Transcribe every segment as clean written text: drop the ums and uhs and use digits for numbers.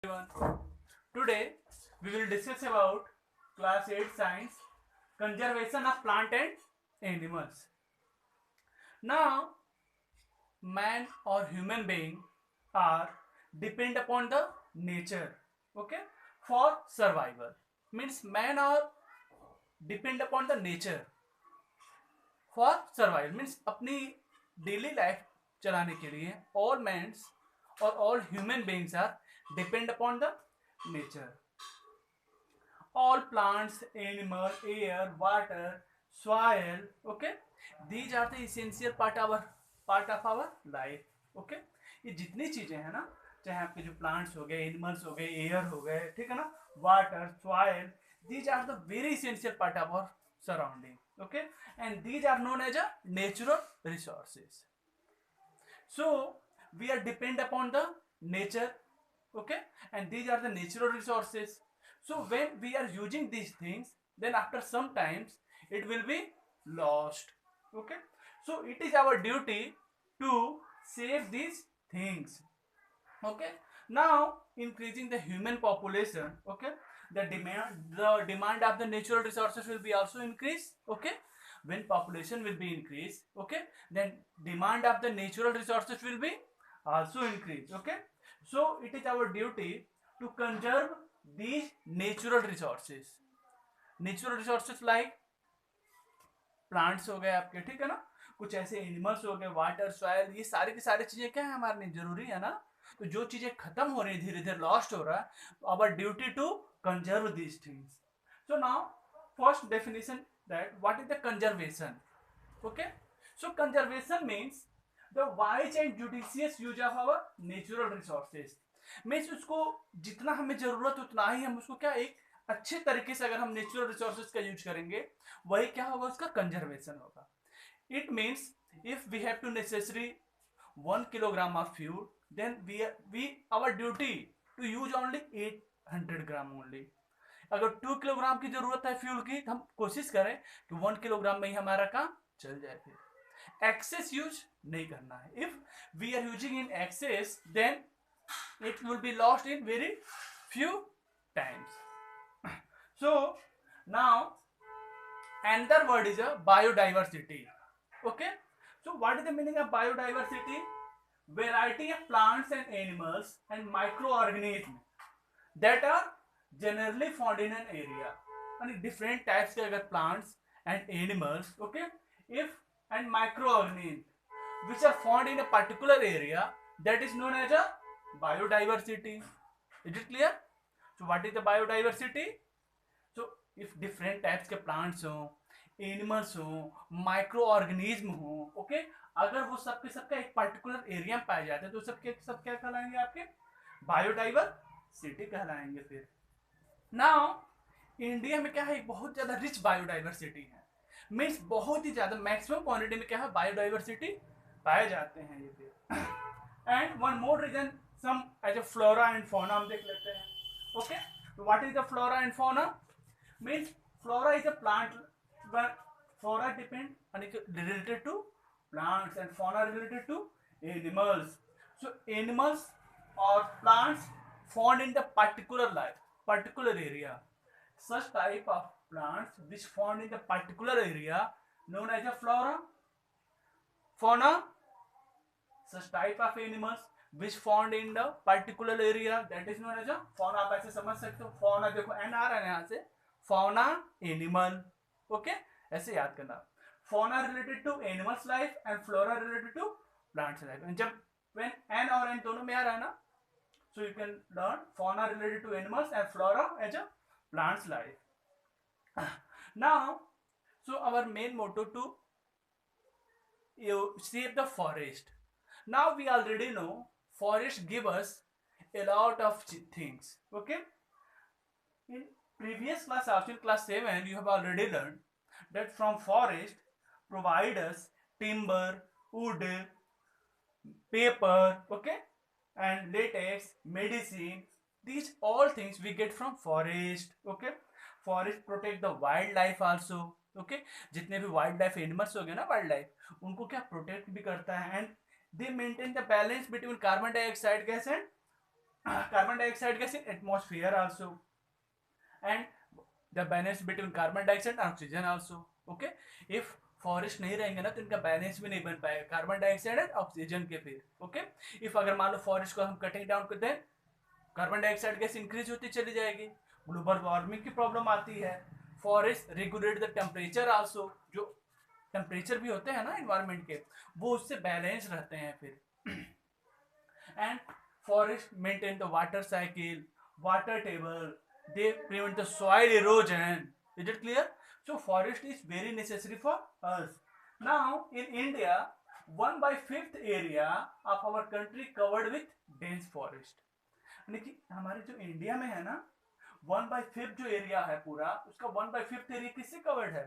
everyone. Today we will discuss about class 8 science conservation of plant and animals. Now man or human being are depend upon the nature, okay, for survival. Means man are depend upon the nature for survival. Means अपनी daily life चलाने के लिए all mans or all human beings are depend upon the nature. All plants, animal, air, water, soil, okay, these are the essential part of our life. Okay, ये जितनी चीजें हैं ना, चाहे आपके जो प्लांट्स हो गए, एनिमल्स हो गए, एयर हो गए, ठीक है ना, water, soil, these are the very essential part of our surrounding. Okay, and these are known as a natural resources. So we are depend upon the nature, okay, and these are the natural resources. So when we are using these things, then after some times it will be lost. Okay, so it is our duty to save these things. Okay, now increasing the human population, okay, the demand of the natural resources will be also increase. Okay, when population will be increased, okay, then demand of the natural resources will be also increase. Okay, so it is our duty to conserve these natural resources like plants हो गए आपके, ठीक है ना, कुछ ऐसे animals हो गए, वाटर, सॉइल, ये सारी की सारी चीजें क्या है हमारे लिए जरूरी है ना. तो जो चीजें खत्म हो रही है, धीरे धीरे लॉस्ट हो रहा है, our duty to conserve these things. So now first definition that what is the conservation. Okay, so conservation means the wise and judicious use of our natural resources. Means उसको जितना हमें जरूरत उतना ही हम उसको क्या एक अच्छे तरीके से अगर हम नेचुरल रिसोर्सेज का यूज करेंगे, वही क्या होगा, उसका कंजर्वेशन होगा. It means if we have to necessary 1 kilogram of fuel, then we our duty to use only 800 gram only. अगर 2 किलोग्राम की जरूरत है फ्यूल की, तो हम कोशिश करें कि 1 किलोग्राम में ही हमारा काम चल जाए. फिर एक्सेस यूज नहीं करना है. If we are using in excess, then it will be lost in very few times. So now another word is a biodiversity. Okay, so what is the meaning of biodiversity? Variety of plants and animals and microorganisms that are generally found in an area. And different types के अगर plants and animals, okay, if and microorganisms which are found in a particular area, that is known as a biodiversity. Is it clear? So what is the biodiversity? So if different types के plants हो, animals हो, microorganism हो, okay, अगर वो सबके सबका एक particular area में पाए जाते हैं, तो सबके सब क्या कहलाएंगे, आपके बायोडाइवर्सिटी कहलाएंगे. फिर नाउ इंडिया में क्या है, बहुत ज्यादा रिच बायोडाइवर्सिटी है. मीन्स बहुत ही ज्यादा मैक्सिमम क्वांटिटी में क्या है, बायोडाइवर्सिटी पाए जाते हैं ये. फिर and one more region some as a flora and fauna हम देख लेते हैं. ओके, तो what is the flora and fauna? Means flora is a plant, flora depend related to plants and fauna related to animals. So animals और plants found in the particular area. Such type of plants which found in the particular area known as a flora. Fauna, such type of animals which found in the particular area, that is known as a fauna. आप ऐसे समझ सकते हो, fauna देखो N आ रहा है यहाँ से, fauna animal. ओके, ऐसे याद करना. fauna related to animals life and flora related to plants life. जब when n और n दोनों में आ रहा है ना, so you can learn fauna related to animals and flora as a plants life. Now, so our main motto to save the forest. Now we already know forest give us a lot of things. Okay, in previous class, also in class 7, you have already learned that from forest provide us timber, wood, paper, okay, and latex, medicine. These all things we get from forest. Okay, forest protect the wildlife also. Okay, जितने भी wild life animals हो गए ना, wild life, उनको क्या protect भी करता है. And they maintain the balance between carbon dioxide gas and carbon dioxide gas in atmosphere also, and the balance between carbon dioxide and oxygen also. Okay, if forest नहीं रहेंगे ना तो इनका बैलेंस भी नहीं बन पाएगा कार्बन डाइऑक्साइड और ऑक्सीजन के फिर. ओके, इफ अगर मान लो फॉरेस्ट को हम कटिंग डाउन करते हैं, कार्बन डाइऑक्साइड गैस इंक्रीज होती चली जाएगी, ग्लोबल वार्मिंग की प्रॉब्लम आती है. Forest regulate the temperature also, जो टेम्परेचर भी होते हैं ना इन्वायरमेंट के, वो उससे बैलेंस रहते हैं फिर. And forest maintain the water cycle, water table, they prevent the soil erosion. Is it clear? So forest is very necessary for us. Now in India, 1/5 area of our country covered with dense forest. यानी कि हमारे जो India में है ना 1/5 जो area है पूरा, उसका 1/5 एरिया किससे कवर्ड है?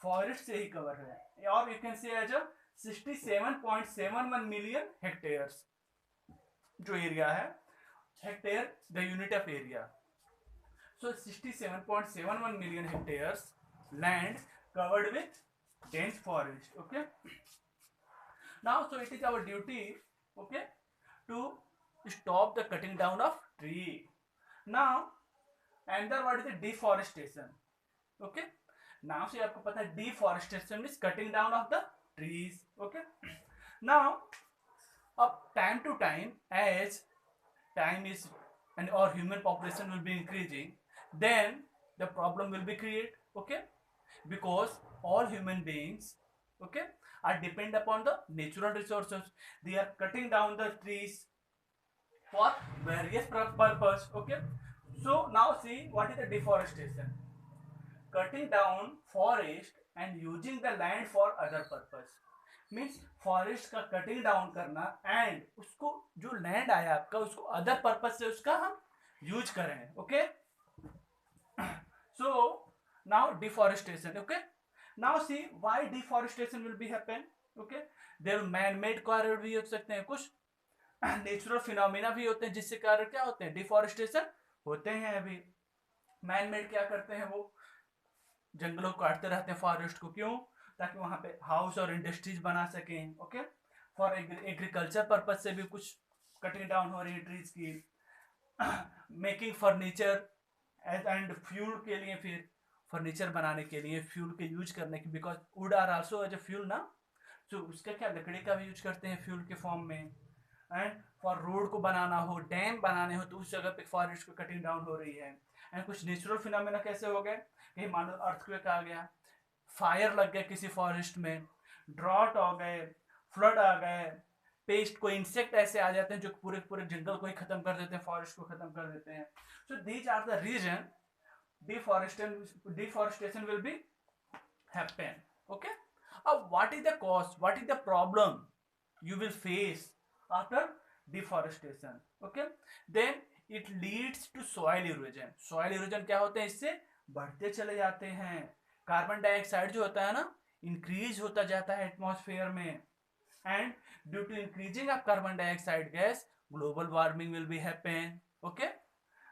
फॉरेस्ट से ही कवर है. और you can say as a 67.71 million hectares जो एरिया है, hectare the unit of area. So 67.71 million hectares land covered with dense forest. Okay. Now, so it is our duty, okay, to stop the cutting down of tree. Now, another word is the deforestation. Okay. Now, so आपको पता है deforestation is cutting down of the trees. Okay. Now, up time to time, as time is and our human population will be increasing, then the problem will be created. Okay, because all human beings, okay, are depend upon the natural resources. They are cutting down the trees for various purpose. Okay, so now see what is the deforestation. Cutting down forest and using the land for other purpose. Means forest का cutting down करना and उसको जो land आया आपका उसको other purpose से उसका हम यूज करें. Okay, so now deforestation. Okay, now see why deforestation will be happen. Okay, there man made कारण भी हो सकते हैं, कुछ नेचुरल फिनोमिना भी होते हैं जिससे कारण क्या होते हैं, डिफॉरेस्टेशन होते हैं. अभी मैन मेड क्या करते हैं, वो जंगलों को काटते रहते हैं फॉरेस्ट को. क्यों? ताकि वहां पे हाउस और इंडस्ट्रीज बना सकें. ओके, फॉर एग्रीकल्चर पर्पज से भी कुछ कटिंग डाउन हो रही है ट्रीज की. मेकिंग फर्नीचर एंड फ्यूल के लिए, फिर फर्नीचर बनाने के लिए फ्यूल के यूज करने की, because wood are also as a fuel ना. तो उसका क्या, लकड़ी का भी यूज करते हैं फ्यूल के फॉर्म में. एंड फॉर रोड को बनाना हो, डैम बनाने हो, तो उस जगह पे फॉरेस्ट को कटिंग डाउन हो रही है. एंड कुछ नेचुरल फिनोमेना कैसे हो गए, कहीं मान लो अर्थक्वेक आ गया, फायर लग गया किसी फॉरेस्ट में, ड्रॉट आ गए, फ्लड आ गए, पेस्ट, कोई इंसेक्ट ऐसे आ जाते हैं जो पूरे पूरे जंगल को ही खत्म कर देते हैं, फॉरेस्ट को खत्म कर देते हैं. So these are the reason deforestation will be happen. Okay, what is the cause, what is the problem you will face after deforestation? Okay, then it leads to soil erosion. soil erosion क्या होते हैं, इससे बढ़ते चले जाते हैं. Carbon dioxide जो होता है ना, इंक्रीज होता जाता है एटमॉस्फेयर में, and due to increasing of carbon dioxide gas global warming will be happen. Okay,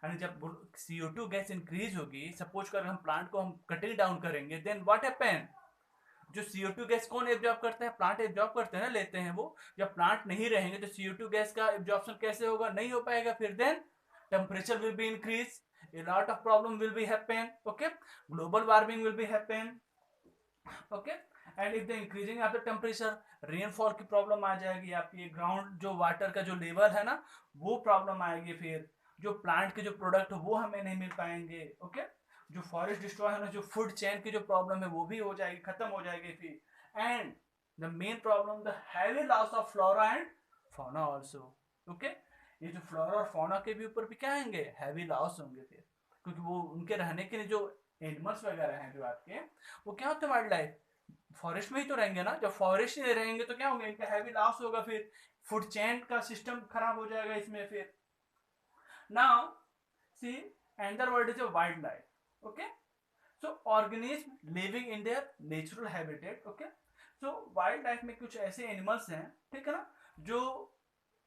and जब CO2 गैस इंक्रीज होगी, सपोज कर हम प्लांट को हम कटिंग डाउन करेंगे, देन व्हाट हैपन, जो CO2 गैस कौन एब्जॉर्ब करते हैं, प्लांट एब्जॉर्ब करते हैं ना, लेते हैं वो. जब प्लांट नहीं रहेंगे तो CO2 गैस का एब्जॉर्प्शन कैसे होगा, नहीं हो पाएगा. फिर then temperature will be increase, a lot of problem will be happen. Okay, global warming will be happen. Okay, and if the increasing of the temperature, rainfall की प्रॉब्लम आ जाएगी आपकी, ग्राउंड जो वाटर का जो लेवल है ना वो problem आएगी. फिर जो प्लांट के जो प्रोडक्ट वो हमें नहीं मिल पाएंगे. ओके, जो फॉरेस्ट डिस्ट्रॉय होना, जो फूड चेन की जो प्रॉब्लम है वो भी हो जाएगी, खत्म हो जाएगी फिर. And the main problem, the heavy loss of flora and fauna also. Okay, ये जो फ्लोरा और फौना के भी ऊपर भी क्या आएंगे, हैवी लॉस होंगे फिर, क्योंकि वो उनके रहने के लिए जो एनिमल्स वगैरह हैं जो आपके, वो क्या होते हैं, वाइल्ड लाइफ फॉरेस्ट में ही तो रहेंगे ना. जब फॉरेस्ट ही रहेंगे तो क्या होंगे, इनका हैवी लॉस होगा, फिर फूड चेन का सिस्टम खराब हो जाएगा इसमें. फिर now see another word is a wild life. Okay, so organism living in their natural habitat. Okay, so wild life में कुछ ऐसे एनिमल्स हैं, ठीक है ना, जो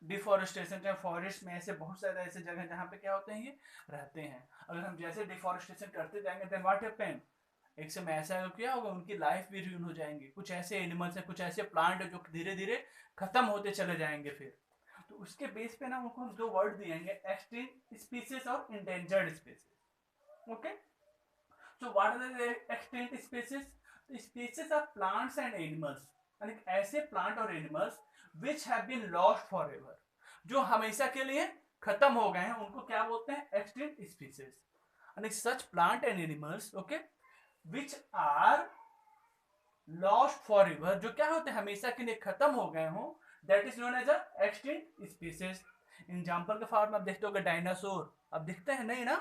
डिफॉरेस्टेशन चाहे फॉरेस्ट में ऐसे बहुत सारे ऐसे जगह जहाँ पे क्या होते हैं, ये रहते हैं. अगर हम जैसे डिफॉरेस्टेशन करते जाएंगे देन व्हाट हैपन, एक समय ऐसा क्या होगा, उनकी लाइफ भी रूइन हो जाएंगे. कुछ ऐसे एनिमल्स हैं, कुछ ऐसे प्लांट है जो धीरे धीरे खत्म होते चले जाएंगे. फिर तो उसके बेस पे ना उनको हम दो वर्ड दिएंगे, एक्सटिंक्ट स्पीसीज और endangered species. Okay, so what are the extinct species? Species of plants and animals, यानी ऐसे प्लांट और animals which have been lost forever, जो हमेशा के लिए खत्म हो गए हैं, उनको क्या बोलते हैं? Extinct species. यानी such plant and animals, okay, which are lost forever, जो क्या होते हैं? हमेशा के लिए खत्म हो गए हो, that is known as a extinct species. Example के फॉर्म में आप देखते हो डायनासोर, अब दिखते हैं नहीं ना,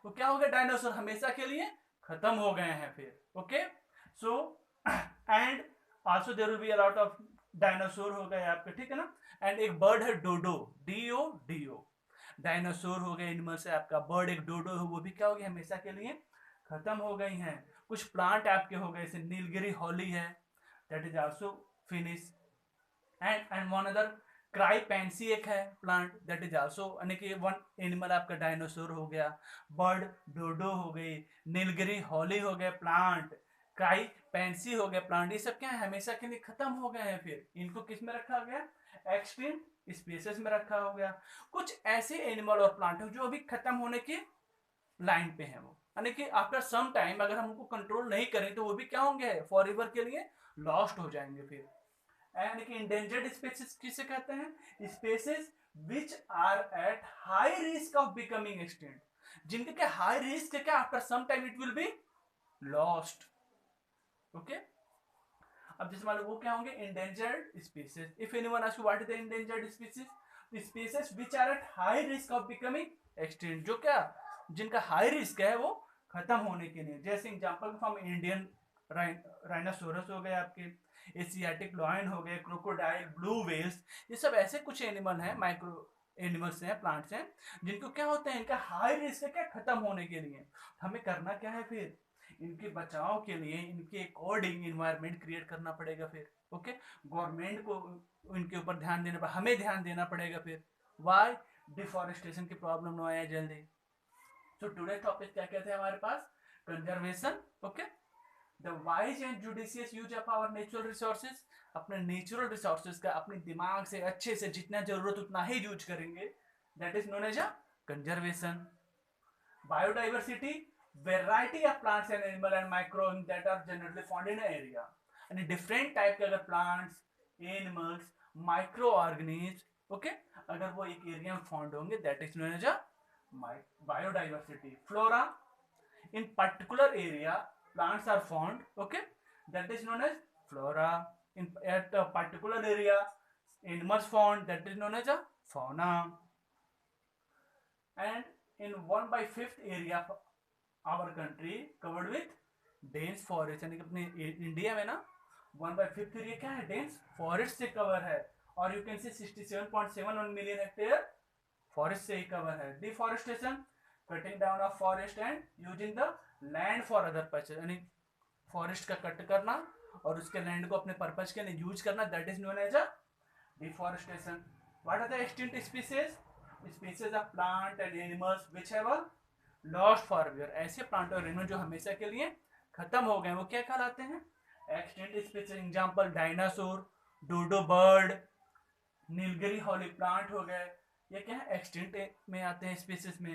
तो क्या हो गया? डायनासोर हमेशा के लिए खत्म हो गए हैं फिर। Okay, so and also there will be a lot of dinosaur हो गए आपके, ठीक है ना। एंड एक बर्ड है डोडो, डीओ डीओ, डायनासोर हो गए एनिमल से आपका, बर्ड एक डोडो है, वो भी क्या हो गई? हमेशा के लिए खत्म हो गई हैं। कुछ प्लांट आपके हो गए, जैसे नीलगिरी हॉली है, that is also finish. And one other क्राईपेंसी एक है प्लांट, दैट इज आल्सो, यानी कि वन एनिमल आपका डायनासोर हो गया, बर्ड डोडो हो गई, नीलगिरी हॉली हो गया प्लांट, क्राईपेंसी हो गया प्लांट, ये सब क्या है? हमेशा के लिए खत्म हो गए हैं। फिर इनको किस में रखा गया? एक्सटिंक्ट स्पीसीज में रखा हो गया। कुछ ऐसे एनिमल और प्लांट है जो अभी खत्म होने के लाइन पे है, वो यानी कि आफ्टर सम टाइम अगर हम उनको कंट्रोल नहीं करें तो वो भी क्या होंगे? फॉरएवर के लिए लॉस्ट हो जाएंगे फिर। यानी कि इंडेंजर्ड स्पीसीज किसे कहते हैं? Species which are at high risk of becoming extinct, जिनके क्या हाई रिस्क है, क्या after some time it will be lost. Okay, अब जैसे मान लो वो क्या होंगे? Endangered species. If anyone ask you what is the endangered species? Species which are at high risk of becoming extinct, जो क्या जिनका हाई रिस्क है वो खत्म होने के लिए। जैसे एग्जांपल फॉर्म इंडियन राइनोसोरस हो गए आपके, एशियाटिक लॉयन हो गए, क्रोकोडाइल, ब्लू वेल्स, ये सब ऐसे कुछ एनिमल हैं, माइक्रो एनिमल्स हैं, प्लांट्स हैं, जिनको क्या होता है? इनका हाई रिस्क है क्या? खत्म होने के लिए। हमें करना क्या है फिर? इनके बचाव के लिए इनके अकॉर्डिंग इन्वायरमेंट क्रिएट करना पड़ेगा फिर। ओके, गवर्नमेंट को इनके ऊपर ध्यान देना पड़ेगा, हमें ध्यान देना पड़ेगा फिर। वाई? डिफॉरेस्टेशन की प्रॉब्लम ना आए जल्दी। सो टुडे टॉपिक क्या कहते हैं हमारे पास? Conservation. Okay, the wise and judicious use of our natural resources, अपने नेचुरल रिसोर्सेज का अपने दिमाग से अच्छे से जितना जरूरत उतना ही यूज करेंगे, that is known as a conservation. Biodiversity, variety of plants and animal and micro that are generally found in area, यानी डिफरेंट टाइप के अगर plants, animals, micro organism, okay, अगर वो एक एरिया में फाउंड होंगे, that is known as a biodiversity. Flora, in particular area plants are found, okay, that is known as flora. In at a particular area animals found, that is known as a fauna. And in 1/5 area of our country covered with dense forest, यानी कि अपने India में ना 1/5 area क्या है? Dense forest से cover है, और you can see 67.71 million hectare forest से ही कवर है। Deforestation, cutting down of forest and using the land for other purpose, यानी फॉरेस्ट का कट करना और उसके लैंड को अपने पर्पज के लिए यूज करना, that is known as a deforestation. What are the extinct species? Species of plant and animals which have lost forever, ऐसे प्लांट और एनिमल जो हमेशा के लिए खत्म हो गए, वो क्या कहलाते हैं? Extinct species. Example dinosaur, dodo bird, Nilgiri holly plant हो गए, ये क्या है? एक्सटिंक्ट में आते हैं स्पीसीज में।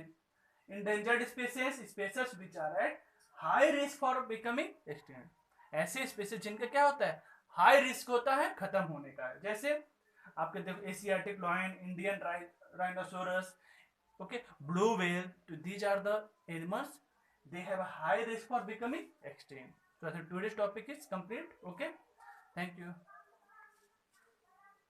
Endangered species, species which are at high risk for becoming extinct, ऐसे स्पीसीज जिनका क्या होता है? हाई रिस्क होता है खत्म होने का। जैसे आपके देखो Asiatic lion, Indian rhinoceros, okay, blue whale, तो these are the animals, they have a high risk for becoming extinct. So today's topic is complete. Okay, thank you.